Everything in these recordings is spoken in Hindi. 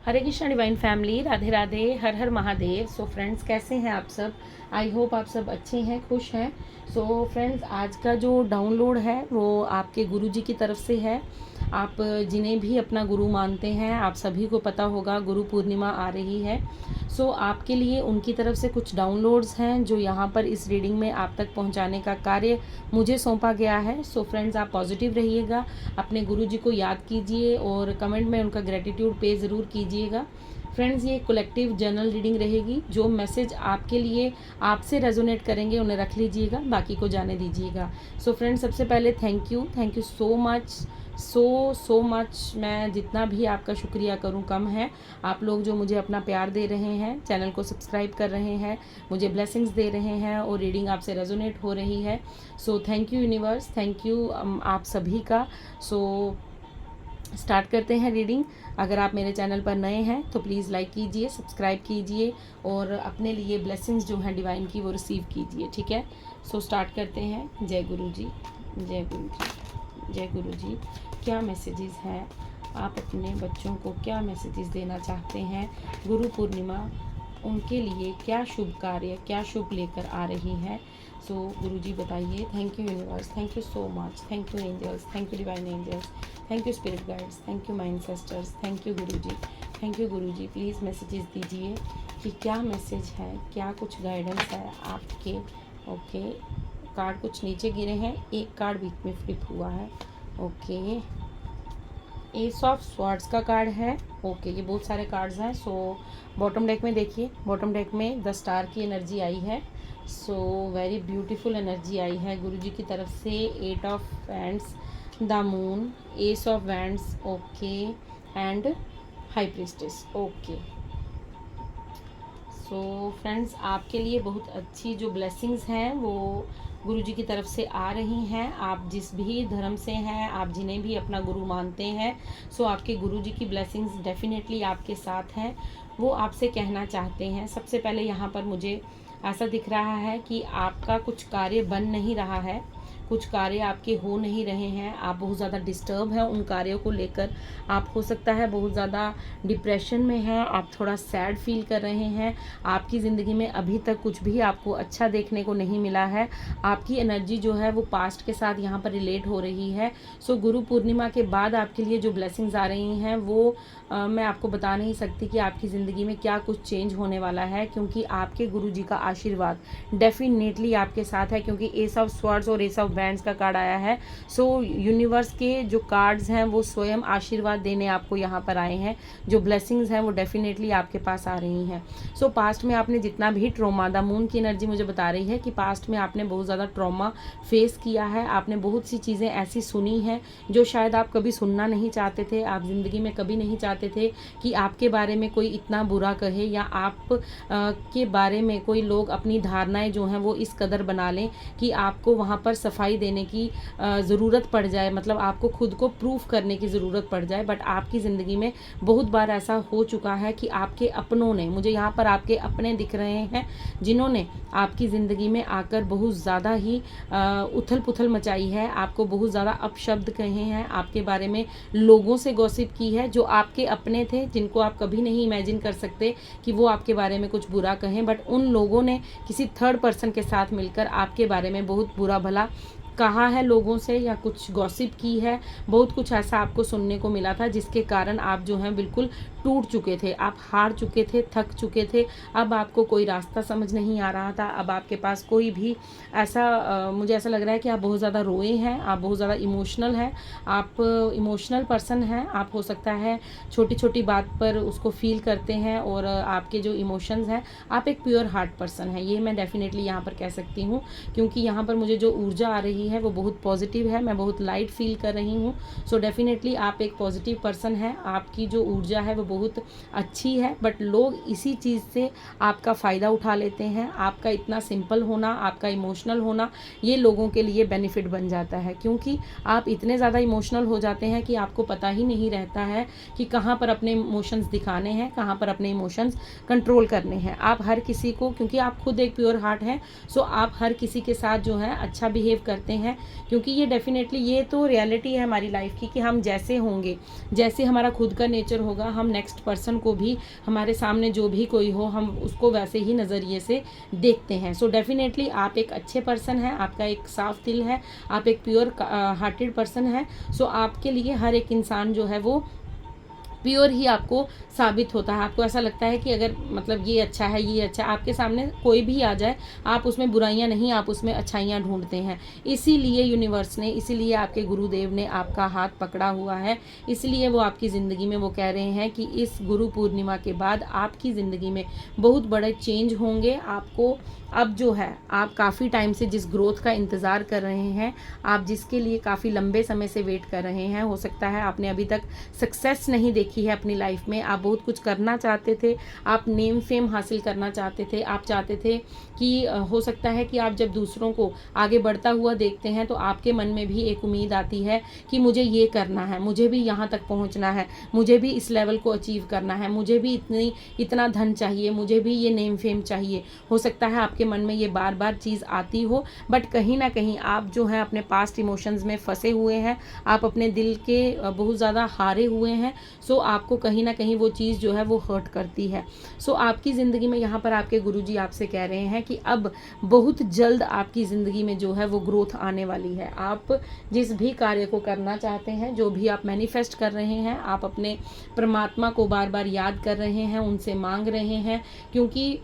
हरे कृष्णा डिवाइन फैमिली, राधे राधे, हर हर महादेव। सो फ्रेंड्स, कैसे हैं आप सब? आई होप आप सब अच्छे हैं, खुश हैं। सो फ्रेंड्स, आज का जो डाउनलोड है वो आपके गुरुजी की तरफ से है। आप जिन्हें भी अपना गुरु मानते हैं, आप सभी को पता होगा गुरु पूर्णिमा आ रही है। सो आपके लिए उनकी तरफ से कुछ डाउनलोड्स हैं जो यहाँ पर इस रीडिंग में आप तक पहुँचाने का कार्य मुझे सौंपा गया है। सो फ्रेंड्स, आप पॉजिटिव रहिएगा, अपने गुरुजी को याद कीजिए और कमेंट में उनका ग्रेटिट्यूड पे ज़रूर कीजिएगा। फ्रेंड्स, ये कलेक्टिव जर्नल रीडिंग रहेगी। जो मैसेज आपके लिए आपसे रेजोनेट करेंगे उन्हें रख लीजिएगा, बाकी को जाने दीजिएगा। सो फ्रेंड्स, सबसे पहले thank you so much, so much. मैं जितना भी आपका शुक्रिया करूं कम है। आप लोग जो मुझे अपना प्यार दे रहे हैं, चैनल को सब्सक्राइब कर रहे हैं, मुझे ब्लेसिंग्स दे रहे हैं और रीडिंग आपसे रेजोनेट हो रही है। So thank you universe, thank you आप सभी का। सो स्टार्ट करते हैं रीडिंग। अगर आप मेरे चैनल पर नए हैं तो प्लीज़ लाइक कीजिए, सब्सक्राइब कीजिए और अपने लिए ब्लेसिंग्स जो हैं डिवाइन की वो रिसीव कीजिए, ठीक है। सो स्टार्ट करते हैं। जय गुरु जी, जय गुरु जी, जय गुरु जी। क्या मैसेजेस हैं? आप अपने बच्चों को क्या मैसेजेस देना चाहते हैं? गुरु पूर्णिमा उनके लिए क्या शुभ कार्य, क्या शुभ लेकर आ रही है? सो गुरुजी बताइए। Thank you universe, thank you so much, thank you angels, thank you divine angels, thank you spirit guides, thank you my ancestors, thank you Guruji, thank you Guruji. Please messages दीजिए कि क्या मैसेज है, क्या कुछ गाइडेंस है आपके। ओके, कार्ड कुछ नीचे गिरे हैं, एक कार्ड बीच में फ्लिप हुआ है। ओके, एस ऑफ स्वॉर्ड्स का कार्ड है। ओके, ये बहुत सारे कार्ड्स हैं। सो बॉटम डेक में देखिए, बॉटम डेक में द स्टार की एनर्जी आई है। सो वेरी ब्यूटीफुल एनर्जी आई है गुरुजी की तरफ से। Eight of wands, the moon, ace of wands, okay, and high priestess. Okay, so friends, आपके लिए बहुत अच्छी जो ब्लेसिंग्स हैं वो गुरुजी की तरफ से आ रही हैं। आप जिस भी धर्म से हैं, आप जिन्हें भी अपना गुरु मानते हैं, सो आपके गुरुजी की ब्लेसिंग्स डेफिनेटली आपके साथ हैं। वो आपसे कहना चाहते हैं। सबसे पहले यहाँ पर मुझे ऐसा दिख रहा है कि आपका कुछ कार्य बन नहीं रहा है, कुछ कार्य आपके हो नहीं रहे हैं, आप बहुत ज़्यादा डिस्टर्ब हैं उन कार्यों को लेकर। आप हो सकता है बहुत ज़्यादा डिप्रेशन में हैं, आप थोड़ा सैड फील कर रहे हैं। आपकी ज़िंदगी में अभी तक कुछ भी आपको अच्छा देखने को नहीं मिला है। आपकी एनर्जी जो है वो पास्ट के साथ यहाँ पर रिलेट हो रही है। सो गुरु पूर्णिमा के बाद आपके लिए जो ब्लेसिंग्स आ रही हैं वो मैं आपको बता नहीं सकती कि आपकी ज़िंदगी में क्या कुछ चेंज होने वाला है, क्योंकि आपके गुरुजी का आशीर्वाद डेफिनेटली आपके साथ है। क्योंकि एस ऑफ स्वॉर्ड्स और एस ऑफ बैंड्स का कार्ड आया है। सो यूनिवर्स के जो कार्ड्स हैं वो स्वयं आशीर्वाद देने आपको यहाँ पर आए हैं। जो ब्लेसिंग्स हैं वो डेफिनेटली आपके पास आ रही हैं। सो पास्ट में आपने जितना भी ट्रॉमा, द मून की एनर्जी मुझे बता रही है कि पास्ट में आपने बहुत ज़्यादा ट्रॉमा फेस किया है। आपने बहुत सी चीज़ें ऐसी सुनी हैं जो शायद आप कभी सुनना नहीं चाहते थे। आप ज़िंदगी में कभी नहीं चाहते थे कि आपके बारे में कोई इतना बुरा कहे या आप के बारे में कोई लोग अपनी धारणाएं जो हैं वो इस कदर बना लें कि आपको वहाँ पर सफाई देने की ज़रूरत पड़ जाए, मतलब आपको खुद को प्रूफ करने की ज़रूरत पड़ जाए। बट आपकी ज़िंदगी में बहुत बार ऐसा हो चुका है कि आपके अपनों ने, मुझे यहाँ पर आपके अपने दिख रहे हैं, जिन्होंने आपकी ज़िंदगी में आकर बहुत ज़्यादा ही उथल पुथल मचाई है, आपको बहुत ज़्यादा अपशब्द कहे हैं, आपके बारे में लोगों से गॉसिप की है जो आपके अपने थे, जिनको आप कभी नहीं इमेजिन कर सकते कि वो आपके बारे में कुछ बुरा कहें। बट उन लोगों ने किसी थर्ड पर्सन के साथ मिलकर आपके बारे में बहुत बुरा भला कहा है लोगों से या कुछ गॉसिप की है। बहुत कुछ ऐसा आपको सुनने को मिला था जिसके कारण आप जो हैं बिल्कुल टूट चुके थे, आप हार चुके थे, थक चुके थे। अब आपको कोई रास्ता समझ नहीं आ रहा था। अब आपके पास कोई भी ऐसा मुझे ऐसा लग रहा है कि आप बहुत ज़्यादा रोए हैं, आप बहुत ज़्यादा इमोशनल हैं, आप इमोशनल पर्सन हैं। आप हो सकता है छोटी छोटी बात पर उसको फील करते हैं और आपके जो इमोशंस हैं, आप एक प्योर हार्ट पर्सन हैं, ये मैं डेफिनेटली यहाँ पर कह सकती हूँ। क्योंकि यहाँ पर मुझे जो ऊर्जा आ रही है वो बहुत पॉजिटिव है, मैं बहुत लाइट फील कर रही हूँ। सो डेफिनेटली आप एक पॉजिटिव पर्सन हैं, आपकी जो ऊर्जा है वो बहुत अच्छी है। बट लोग इसी चीज़ से आपका फ़ायदा उठा लेते हैं। आपका इतना सिंपल होना, आपका इमोशनल होना, ये लोगों के लिए बेनिफिट बन जाता है, क्योंकि आप इतने ज़्यादा इमोशनल हो जाते हैं कि आपको पता ही नहीं रहता है कि कहाँ पर अपने इमोशंस दिखाने हैं, कहाँ पर अपने इमोशंस कंट्रोल करने हैं। आप हर किसी को, क्योंकि आप खुद एक प्योर हार्ट हैं, सो आप हर किसी के साथ जो है अच्छा बिहेव करते हैं। क्योंकि ये डेफिनेटली, ये तो रियलिटी है हमारी लाइफ की कि हम जैसे होंगे, जैसे हमारा खुद का नेचर होगा, हम नेक्स्ट पर्सन को भी, हमारे सामने जो भी कोई हो, हम उसको वैसे ही नज़रिए से देखते हैं। सो डेफिनेटली आप एक अच्छे पर्सन हैं, आपका एक साफ दिल है, आप एक प्योर हार्टेड पर्सन है। सो आपके लिए हर एक इंसान जो है वो प्योर ही आपको साबित होता है। आपको ऐसा लगता है कि अगर मतलब ये अच्छा है, ये अच्छा है, आपके सामने कोई भी आ जाए, आप उसमें बुराइयां नहीं, आप उसमें अच्छाइयां ढूंढते हैं। इसीलिए यूनिवर्स ने, इसीलिए आपके गुरुदेव ने आपका हाथ पकड़ा हुआ है। इसलिए वो आपकी ज़िंदगी में वो कह रहे हैं कि इस गुरु पूर्णिमा के बाद आपकी ज़िंदगी में बहुत बड़े चेंज होंगे। आपको अब जो है, आप काफ़ी टाइम से जिस ग्रोथ का इंतज़ार कर रहे हैं, आप जिसके लिए काफ़ी लंबे समय से वेट कर रहे हैं, हो सकता है आपने अभी तक सक्सेस नहीं देखी है अपनी लाइफ में, आप बहुत कुछ करना चाहते थे, आप नेम फेम हासिल करना चाहते थे, आप चाहते थे कि हो सकता है कि आप जब दूसरों को आगे बढ़ता हुआ देखते हैं तो आपके मन में भी एक उम्मीद आती है कि मुझे ये करना है, मुझे भी यहाँ तक पहुँचना है, मुझे भी इस लेवल को अचीव करना है, मुझे भी इतना धन चाहिए, मुझे भी ये नेम फेम चाहिए। हो सकता है आपके मन में ये बार बार चीज़ आती हो, बट कहीं ना कहीं आप जो है अपने पास्ट इमोशंस में फंसे हुए हैं, आप अपने दिल के बहुत ज़्यादा हारे हुए हैं। सो आपको कहीं ना कहीं वो चीज़ जो है वो हर्ट करती है। सो आपकी ज़िंदगी में यहाँ पर आपके गुरुजी आपसे कह रहे हैं कि अब बहुत जल्द आपकी ज़िंदगी में जो है वो ग्रोथ आने वाली है। आप जिस भी कार्य को करना चाहते हैं, जो भी आप मैनिफेस्ट कर रहे हैं, आप अपने परमात्मा को बार बार याद कर रहे हैं, उनसे मांग रहे हैं, क्योंकि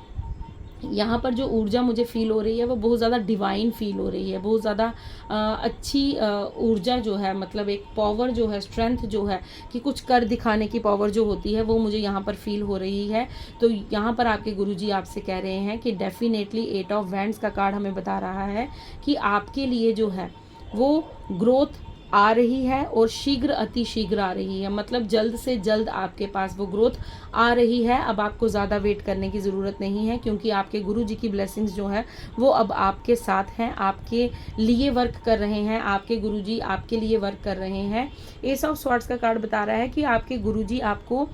यहाँ पर जो ऊर्जा मुझे फील हो रही है वो बहुत ज़्यादा डिवाइन फील हो रही है, बहुत ज़्यादा अच्छी ऊर्जा जो है, मतलब एक पावर जो है, स्ट्रेंथ जो है कि कुछ कर दिखाने की पावर जो होती है वो मुझे यहाँ पर फील हो रही है। तो यहाँ पर आपके गुरुजी आपसे कह रहे हैं कि डेफिनेटली 8 ऑफ वैंड्स का कार्ड हमें बता रहा है कि आपके लिए जो है वो ग्रोथ आ रही है और शीघ्र अति शीघ्र आ रही है, मतलब जल्द से जल्द आपके पास वो ग्रोथ आ रही है। अब आपको ज़्यादा वेट करने की ज़रूरत नहीं है, क्योंकि आपके गुरुजी की ब्लेसिंग्स जो है वो अब आपके साथ हैं, आपके लिए वर्क कर रहे हैं, आपके गुरुजी आपके लिए वर्क कर रहे हैं। एस ऑफ स्वॉर्ड्स का कार्ड बता रहा है कि आपके गुरुजी आपको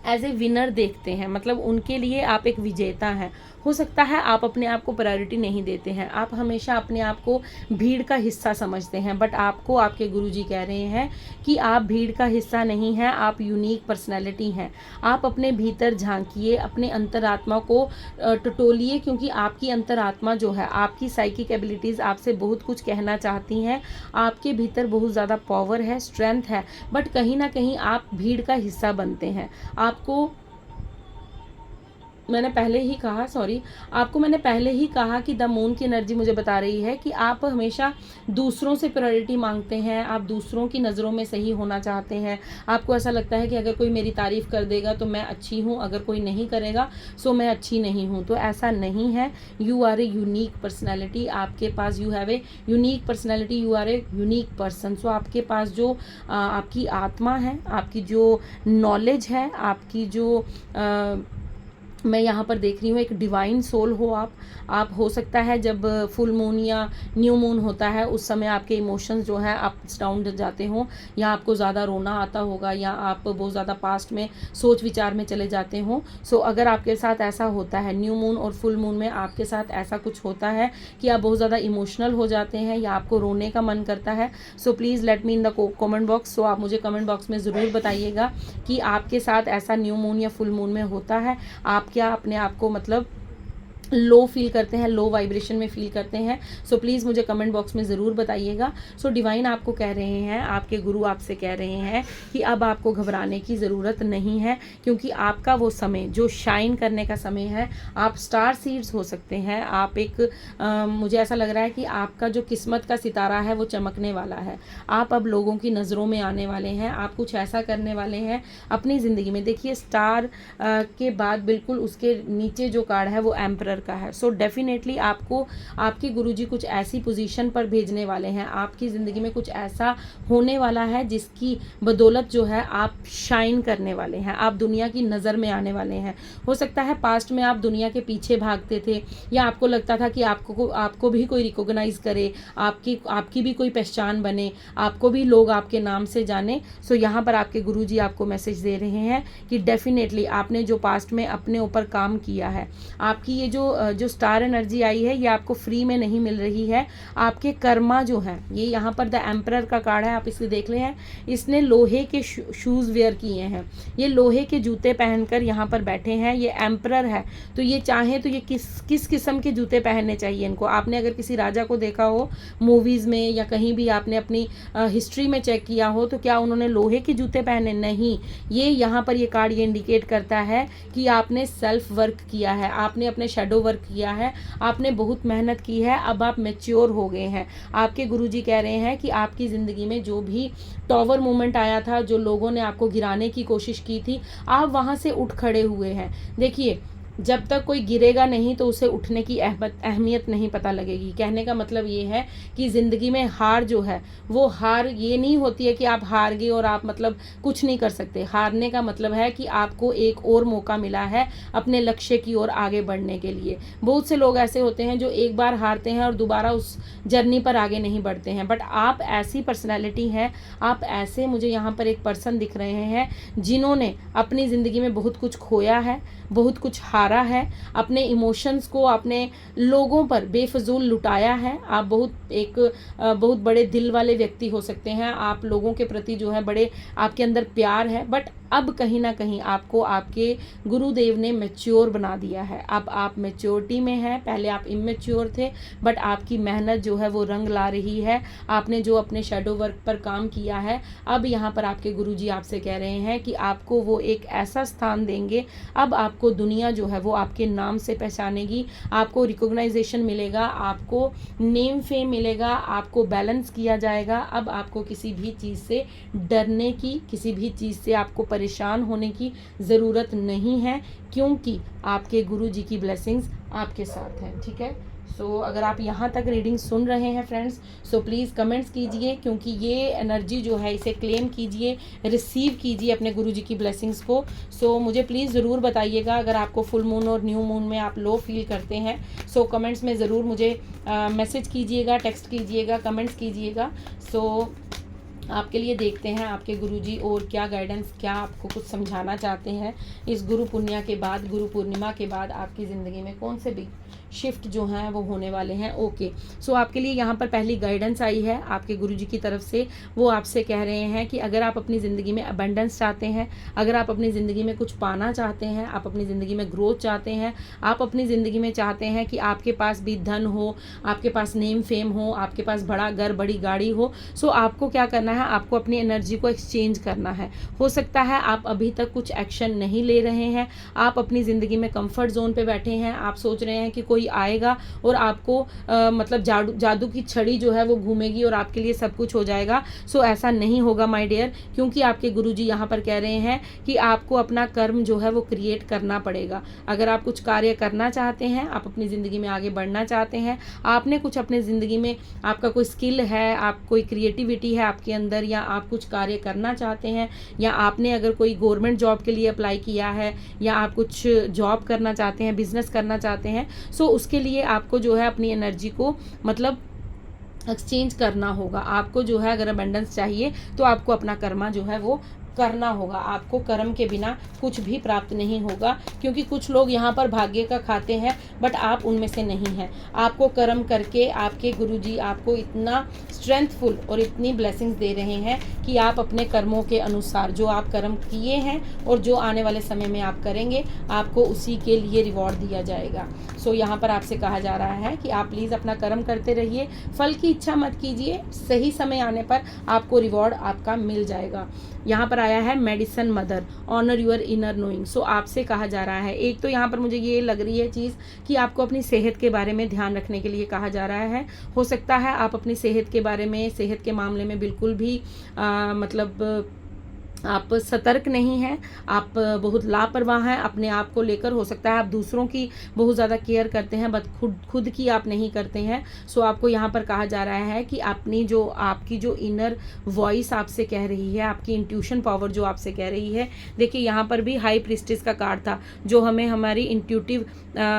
एज ए विनर देखते हैं, मतलब उनके लिए आप एक विजेता हैं। हो सकता है आप अपने आप को प्रायोरिटी नहीं देते हैं, आप हमेशा अपने आप को भीड़ का हिस्सा समझते हैं, बट आपको आपके गुरुजी कह रहे हैं कि आप भीड़ का हिस्सा नहीं हैं, आप यूनिक पर्सनैलिटी हैं। आप अपने भीतर झांकिए, अपने अंतरात्मा को टटोलिए, क्योंकि आपकी अंतरात्मा जो है, आपकी साइकिक एबिलिटीज़ आपसे बहुत कुछ कहना चाहती हैं। आपके भीतर बहुत ज़्यादा पावर है, स्ट्रेंथ है, बट कहीं ना कहीं आप भीड़ का हिस्सा बनते हैं। आपको मैंने पहले ही कहा कि द मून की एनर्जी मुझे बता रही है कि आप हमेशा दूसरों से प्रायोरिटी मांगते हैं, आप दूसरों की नज़रों में सही होना चाहते हैं। आपको ऐसा लगता है कि अगर कोई मेरी तारीफ़ कर देगा तो मैं अच्छी हूँ, अगर कोई नहीं करेगा सो मैं अच्छी नहीं हूँ। तो ऐसा नहीं है। You are a unique personality, आपके पास you have a unique personality, you are a unique person. So आपके पास जो आपकी आत्मा है, आपकी जो नॉलेज है, आपकी जो मैं यहाँ पर देख रही हूँ एक डिवाइन सोल हो आप हो सकता है जब फुल मून या न्यू मून होता है उस समय आपके इमोशंस जो है अप्स डाउन जाते हों, या आपको ज़्यादा रोना आता होगा, या आप बहुत ज़्यादा पास्ट में सोच विचार में चले जाते हों। सो अगर आपके साथ ऐसा होता है, न्यू मून और फुल मून में आपके साथ ऐसा कुछ होता है कि आप बहुत ज़्यादा इमोशनल हो जाते हैं या आपको रोने का मन करता है, so please let me in the comment box. So आप मुझे कमेंट बॉक्स में ज़रूर बताइएगा कि आपके साथ ऐसा न्यू मून या फुल मून में होता है। आप क्या अपने आप को मतलब लो फील करते हैं, लो वाइब्रेशन में फील करते हैं? सो प्लीज़ मुझे कमेंट बॉक्स में ज़रूर बताइएगा। सो डिवाइन आपको कह रहे हैं, आपके गुरु आपसे कह रहे हैं कि अब आपको घबराने की ज़रूरत नहीं है, क्योंकि आपका वो समय जो शाइन करने का समय है, आप स्टार सीड्स हो सकते हैं। आप एक मुझे ऐसा लग रहा है कि आपका जो किस्मत का सितारा है वो चमकने वाला है। आप अब लोगों की नज़रों में आने वाले हैं, आप कुछ ऐसा करने वाले हैं अपनी ज़िंदगी में। देखिए स्टार के बाद बिल्कुल उसके नीचे जो कार्ड है वो एम्परर का है। सो डेफिनेटली आपको आपके गुरुजी कुछ ऐसी पोजीशन पर भेजने वाले हैं, आपकी ज़िंदगी में कुछ ऐसा होने वाला है जिसकी बदौलत जो है आप शाइन करने वाले हैं, आप दुनिया की नज़र में आने वाले हैं। हो सकता है पास्ट में आप दुनिया के पीछे भागते थे, या आपको लगता था कि आपको भी कोई रिकॉग्नाइज करे, आपकी भी कोई पहचान बने, आपको भी लोग आपके नाम से जाने। सो यहाँ पर आपके गुरुजी आपको मैसेज दे रहे हैं कि डेफिनेटली आपने जो पास्ट में अपने ऊपर काम किया है, आपकी ये जो जो स्टार एनर्जी आई है ये आपको फ्री में नहीं मिल रही है। आपके कर्मा जो हैं, ये यहाँ पर द एम्परर का कार्ड है, आप इसे देख ले हैं, इसने लोहे के शूज़ वेयर किए हैं, ये लोहे के जूते पहनकर यहाँ पर बैठे हैं। ये एम्परर है, तो ये चाहे तो ये किस किस्म के जूते पहनने चाहिए इनको। आपने अगर किसी राजा को देखा हो मूवीज़ में या कहीं भी आपने अपनी हिस्ट्री में चेक किया हो, तो क्या उन्होंने लोहे के जूते पहने? नहीं। ये यहाँ पर ये कार्ड ये इंडिकेट करता है कि आपने सेल्फ वर्क किया है, आपने अपने शेडो वर्क किया है, आपने बहुत मेहनत की है, अब आप मैच्योर हो गए हैं। आपके गुरुजी कह रहे हैं कि आपकी ज़िंदगी में जो भी टॉवर मूवमेंट आया था, जो लोगों ने आपको गिराने की कोशिश की थी, आप वहाँ से उठ खड़े हुए हैं। देखिए, जब तक कोई गिरेगा नहीं तो उसे उठने की अहमियत नहीं पता लगेगी। कहने का मतलब ये है कि ज़िंदगी में हार जो है वो हार ये नहीं होती है कि आप हार गए और आप मतलब कुछ नहीं कर सकते। हारने का मतलब है कि आपको एक और मौका मिला है अपने लक्ष्य की ओर आगे बढ़ने के लिए। बहुत से लोग ऐसे होते हैं जो एक बार हारते हैं और दोबारा उस जर्नी पर आगे नहीं बढ़ते हैं, बट आप ऐसी पर्सनैलिटी हैं, आप ऐसे, मुझे यहाँ पर एक पर्सन दिख रहे हैं जिन्होंने अपनी ज़िंदगी में बहुत कुछ खोया है, बहुत कुछ हारा है, अपने इमोशंस को अपने लोगों पर बेफजूल लुटाया है। आप बहुत बड़े दिल वाले व्यक्ति हो सकते हैं, आप लोगों के प्रति जो है बड़े आपके अंदर प्यार है, बट अब कहीं ना कहीं आपको आपके गुरुदेव ने मैच्योर बना दिया है। अब आप मैच्योरिटी में हैं, पहले आप इमेच्योर थे, बट आपकी मेहनत जो है वो रंग ला रही है। आपने जो अपने शेडो वर्क पर काम किया है, अब यहाँ पर आपके गुरुजी आपसे कह रहे हैं कि आपको वो एक ऐसा स्थान देंगे, अब आपको दुनिया जो है वो आपके नाम से पहचानेगी, आपको रिकॉग्नाइजेशन मिलेगा, आपको नेम फेम मिलेगा, आपको बैलेंस किया जाएगा। अब आपको किसी भी चीज़ से डरने की, किसी भी चीज़ से आपको परेशान होने की ज़रूरत नहीं है, क्योंकि आपके गुरुजी की ब्लेसिंग्स आपके साथ हैं। ठीक है, सो अगर आप यहाँ तक रीडिंग सुन रहे हैं फ्रेंड्स, सो प्लीज़ कमेंट्स कीजिए, क्योंकि ये एनर्जी जो है इसे क्लेम कीजिए, रिसीव कीजिए अपने गुरुजी की ब्लेसिंग्स को। सो मुझे प्लीज़ ज़रूर बताइएगा अगर आपको फुल मून और न्यू मून में आप लो फील करते हैं। सो कमेंट्स में ज़रूर मुझे मैसेज कीजिएगा, टेक्स्ट कीजिएगा, कमेंट्स कीजिएगा। सो आपके लिए देखते हैं आपके गुरुजी और क्या गाइडेंस, क्या आपको कुछ समझाना चाहते हैं इस गुरु पुण्य के बाद, गुरु पूर्णिमा के बाद आपकी ज़िंदगी में कौन से बिग शिफ्ट जो हैं वो होने वाले हैं। ओके, सो आपके लिए यहाँ पर पहली गाइडेंस आई है आपके गुरुजी की तरफ से। वो आपसे कह रहे हैं कि अगर आप अपनी ज़िंदगी में अबंडेंस चाहते हैं, अगर आप अपनी ज़िंदगी में कुछ पाना चाहते हैं, आप अपनी ज़िंदगी में ग्रोथ चाहते हैं, आप अपनी ज़िंदगी में चाहते हैं कि आपके पास भी धन हो, आपके पास नेम फेम हो, आपके पास बड़ा घर, बड़ी गाड़ी हो, सो आपको क्या करना है, आपको अपनी एनर्जी को एक्सचेंज करना है। हो सकता है आप अभी तक कुछ एक्शन नहीं ले रहे हैं, आप अपनी ज़िंदगी में कंफर्ट जोन पे बैठे हैं, आप सोच रहे हैं कि कोई आएगा और आपको मतलब जादू की छड़ी जो है वो घूमेगी और आपके लिए सब कुछ हो जाएगा। सो ऐसा नहीं होगा माय डियर, क्योंकि आपके गुरुजी यहाँ पर कह रहे हैं कि आपको अपना कर्म जो है वो क्रिएट करना पड़ेगा। अगर आप कुछ कार्य करना चाहते हैं, आप अपनी ज़िंदगी में आगे बढ़ना चाहते हैं, आपने कुछ अपने ज़िंदगी में, आपका कोई स्किल है, आप कोई क्रिएटिविटी है आपके अंदर, या आप कुछ कार्य करना चाहते हैं, या आपने अगर कोई गवर्नमेंट जॉब के लिए अप्लाई किया है, या आप कुछ जॉब करना चाहते हैं, बिजनेस करना चाहते हैं, सो उसके लिए आपको जो है अपनी एनर्जी को मतलब एक्सचेंज करना होगा। आपको जो है अगर अबंडेंस चाहिए तो आपको अपना कर्मा जो है वो करना होगा। आपको कर्म के बिना कुछ भी प्राप्त नहीं होगा, क्योंकि कुछ लोग यहाँ पर भाग्य का खाते हैं, बट आप उनमें से नहीं हैं। आपको कर्म करके आपके गुरुजी आपको इतना स्ट्रेंथफुल और इतनी ब्लेसिंग्स दे रहे हैं कि आप अपने कर्मों के अनुसार जो आप कर्म किए हैं और जो आने वाले समय में आप करेंगे, आपको उसी के लिए रिवॉर्ड दिया जाएगा। सो यहाँ पर आपसे कहा जा रहा है कि आप प्लीज़ अपना कर्म करते रहिए, फल की इच्छा मत कीजिए, सही समय आने पर आपको रिवॉर्ड आपका मिल जाएगा। यहाँ पर आया है medicine mother, honour your inner knowing. So आपसे कहा जा रहा है, एक तो यहाँ पर मुझे ये लग रही है चीज़ कि आपको अपनी सेहत के बारे में ध्यान रखने के लिए कहा जा रहा है। हो सकता है आप अपनी सेहत के बारे में, सेहत के मामले में बिल्कुल भी मतलब आप सतर्क नहीं हैं, आप बहुत लापरवाह हैं अपने आप को लेकर। हो सकता है आप दूसरों की बहुत ज़्यादा केयर करते हैं, बट खुद की आप नहीं करते हैं। सो आपको यहाँ पर कहा जा रहा है कि आपकी जो इनर वॉइस आपसे कह रही है, आपकी इंट्यूशन पावर जो आपसे कह रही है। देखिए यहाँ पर भी हाई प्रीस्टिस का कार्ड था, जो हमें हमारी इंट्यूटिव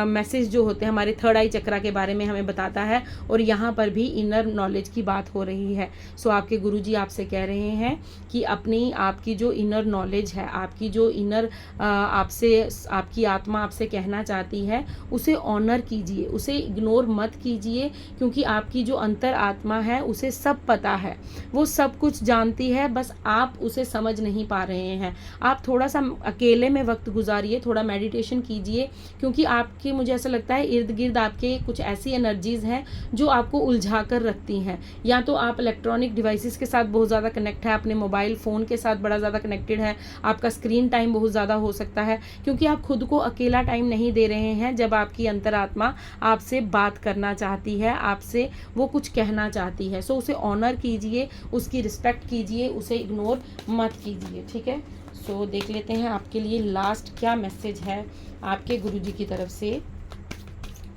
मैसेज जो होते हैं, हमारे थर्ड आई चक्रा के बारे में हमें बताता है, और यहाँ पर भी इनर नॉलेज की बात हो रही है। सो आपके गुरुजी आपसे कह रहे हैं कि आपकी आपकी जो इनर नॉलेज है, आपकी जो इनर आपसे आपकी आत्मा आपसे कहना चाहती है, उसे ऑनर कीजिए, उसे इग्नोर मत कीजिए, क्योंकि आपकी जो अंतर आत्मा है उसे सब पता है, वो सब कुछ जानती है, बस आप उसे समझ नहीं पा रहे हैं। आप थोड़ा सा अकेले में वक्त गुजारिए, थोड़ा मेडिटेशन कीजिए, क्योंकि आपके, मुझे ऐसा लगता है इर्द गिर्द आपके कुछ ऐसी एनर्जीज हैं जो आपको उलझा कर रखती हैं। या तो आप इलेक्ट्रॉनिक डिवाइसेस के साथ बहुत ज़्यादा कनेक्ट है, अपने मोबाइल फ़ोन के साथ बड़ा ज़्यादा कनेक्टेड है, आपका स्क्रीन टाइम बहुत ज़्यादा हो सकता है, क्योंकि आप खुद को अकेला टाइम नहीं दे रहे हैं। जब आपकी अंतरात्मा आपसे बात करना चाहती है, आपसे वो कुछ कहना चाहती है, सो उसे ऑनर कीजिए, उसकी रिस्पेक्ट कीजिए, उसे इग्नोर मत कीजिए, ठीक है। सो देख लेते हैं आपके लिए लास्ट क्या मैसेज है आपके गुरुजी की तरफ से।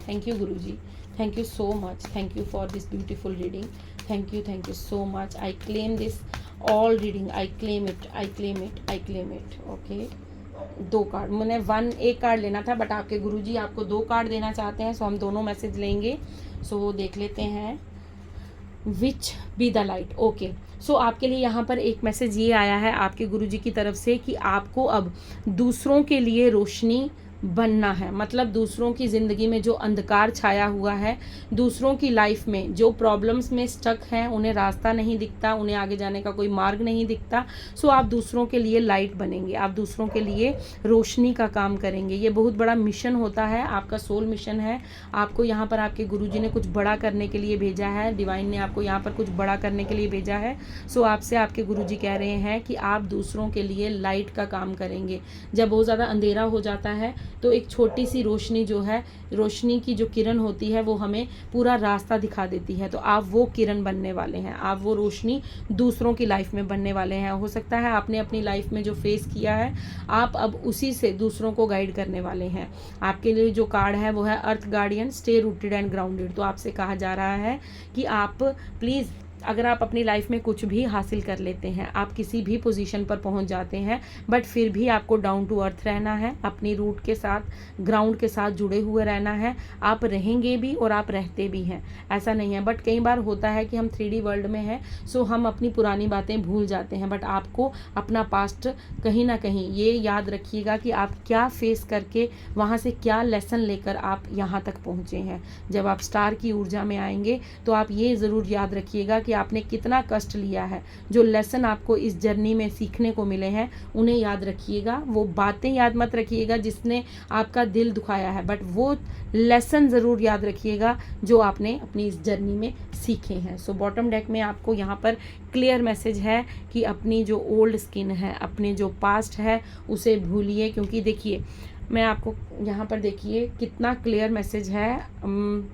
Thank you Guruji, thank you so much, thank you for this beautiful reading, thank you so much. I claim this all reading, I claim it, I claim it, I claim it. Okay, 2 card, मैंने एक कार्ड लेना था, बट आपके गुरुजी आपको 2 कार्ड देना चाहते हैं, सो हम दोनों मैसेज लेंगे। सो देख लेते हैं, विच बी द लाइट। ओके, सो आपके लिए यहाँ पर एक मैसेज ये आया है आपके गुरुजी की तरफ से कि आपको अब दूसरों के लिए रोशनी बनना है। मतलब दूसरों की ज़िंदगी में जो अंधकार छाया हुआ है, दूसरों की लाइफ में जो प्रॉब्लम्स में स्टक हैं, उन्हें रास्ता नहीं दिखता, उन्हें आगे जाने का कोई मार्ग नहीं दिखता, सो आप दूसरों के लिए लाइट बनेंगे, आप दूसरों के लिए रोशनी का काम करेंगे। ये बहुत बड़ा मिशन होता है, आपका सोल मिशन है। आपको यहाँ पर आपके गुरुजी ने कुछ बड़ा करने के लिए भेजा है, डिवाइन ने आपको यहाँ पर कुछ बड़ा करने के लिए भेजा है। सो आपसे आपके गुरुजी कह रहे हैं कि आप दूसरों के लिए लाइट का काम करेंगे। जब बहुत ज़्यादा अंधेरा हो जाता है तो एक छोटी सी रोशनी जो है, रोशनी की जो किरण होती है, वो हमें पूरा रास्ता दिखा देती है। तो आप वो किरण बनने वाले हैं, आप वो रोशनी दूसरों की लाइफ में बनने वाले हैं। हो सकता है आपने अपनी लाइफ में जो फेस किया है, आप अब उसी से दूसरों को गाइड करने वाले हैं। आपके लिए जो कार्ड है वो है earth guardian, stay rooted and grounded. तो आपसे कहा जा रहा है कि आप प्लीज़, अगर आप अपनी लाइफ में कुछ भी हासिल कर लेते हैं, आप किसी भी पोजीशन पर पहुंच जाते हैं, बट फिर भी आपको डाउन टू अर्थ रहना है, अपनी रूट के साथ, ग्राउंड के साथ जुड़े हुए रहना है। आप रहेंगे भी और आप रहते भी हैं, ऐसा नहीं है। बट कई बार होता है कि हम 3D वर्ल्ड में हैं, सो हम अपनी पुरानी बातें भूल जाते हैं। बट आपको अपना पास्ट कहीं ना कहीं ये याद रखिएगा कि आप क्या फेस करके, वहाँ से क्या लेसन लेकर आप यहाँ तक पहुँचे हैं। जब आप स्टार की ऊर्जा में आएंगे तो आप ये ज़रूर याद रखिएगा कि आपने कितना कष्ट लिया है। जो लेसन आपको इस जर्नी में सीखने को मिले हैं, उन्हें याद रखिएगा। वो बातें याद मत रखिएगा जिसने आपका दिल दुखाया है, बट वो लेसन ज़रूर याद रखिएगा जो आपने अपनी इस जर्नी में सीखे हैं। सो बॉटम डेक में आपको यहाँ पर क्लियर मैसेज है कि अपनी जो ओल्ड स्किन है, अपने जो पास्ट है, उसे भूलिए। क्योंकि देखिए, मैं आपको यहाँ पर देखिए कितना क्लियर मैसेज है।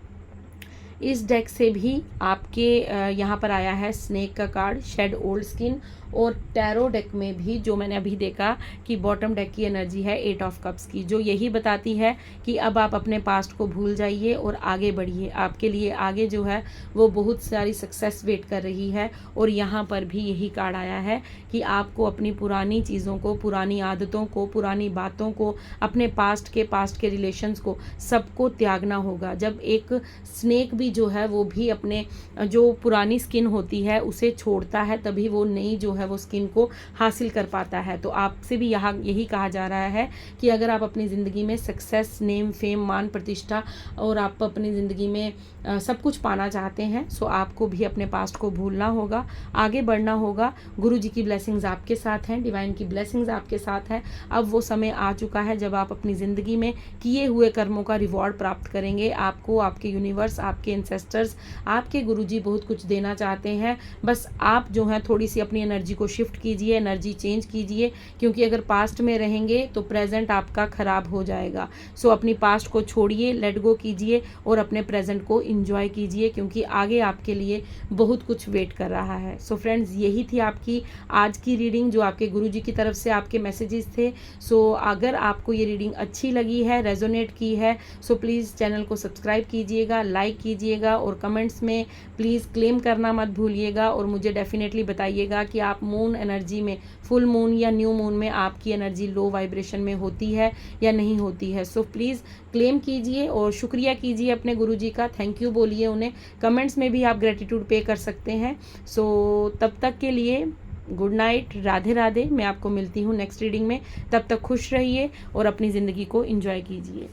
इस डेक से भी आपके यहाँ पर आया है स्नेक का कार्ड, शेड ओल्ड स्किन, और टैरो डेक में भी जो मैंने अभी देखा कि बॉटम डेक की एनर्जी है 8 ऑफ कप्स की, जो यही बताती है कि अब आप अपने पास्ट को भूल जाइए और आगे बढ़िए। आपके लिए आगे जो है वो बहुत सारी सक्सेस वेट कर रही है। और यहाँ पर भी यही कार्ड आया है कि आपको अपनी पुरानी चीज़ों को, पुरानी आदतों को, पुरानी बातों को, अपने पास्ट के रिलेशंस को, सबको त्यागना होगा। जब एक स्नेक भी जो है वो भी अपने जो पुरानी स्किन होती है उसे छोड़ता है, तभी वो नई जो है वो स्किन को हासिल कर पाता है। तो आपसे भी यहाँ यही कहा जा रहा है कि अगर आप अपनी ज़िंदगी में सक्सेस, नेम, फेम, मान, प्रतिष्ठा और आप अपनी ज़िंदगी में सब कुछ पाना चाहते हैं, सो आपको भी अपने पास्ट को भूलना होगा, आगे बढ़ना होगा। गुरु जी की ब्लेसिंग्स आपके साथ हैं, डिवाइन की ब्लेसिंग्स आपके साथ हैं। अब वो समय आ चुका है जब आप अपनी ज़िंदगी में किए हुए कर्मों का रिवॉर्ड प्राप्त करेंगे। आपको आपके यूनिवर्स, आपके एंसेस्टर्स, आपके गुरु जी बहुत कुछ देना चाहते हैं। बस आप जो हैं थोड़ी सी अपनी एनर्जी को शिफ्ट कीजिए, एनर्जी चेंज कीजिए, क्योंकि अगर पास्ट में रहेंगे तो प्रेजेंट आपका खराब हो जाएगा। सो अपनी पास्ट को छोड़िए, लेट गो कीजिए और अपने प्रेजेंट को इंजॉय कीजिए, क्योंकि आगे आपके लिए बहुत कुछ वेट कर रहा है। सो फ्रेंड्स, यही थी आपकी आज की रीडिंग जो आपके गुरुजी की तरफ से आपके मैसेजेस थे। सो अगर आपको ये रीडिंग अच्छी लगी है, रेजोनेट की है, सो प्लीज़ चैनल को सब्सक्राइब कीजिएगा, लाइक कीजिएगा और कमेंट्स में प्लीज़ क्लेम करना मत भूलिएगा। और मुझे डेफिनेटली बताइएगा कि आप मून एनर्जी में, फुल मून या न्यू मून में आपकी एनर्जी लो वाइब्रेशन में होती है या नहीं होती है। सो प्लीज़ क्लेम कीजिए और शुक्रिया कीजिए अपने गुरुजी का, थैंक यू बोलिए उन्हें। कमेंट्स में भी आप ग्रेटिट्यूड पे कर सकते हैं। सो तब तक के लिए गुड नाइट, राधे राधे। मैं आपको मिलती हूँ नेक्स्ट रीडिंग में। तब तक खुश रहिए और अपनी ज़िंदगी को एंजॉय कीजिए।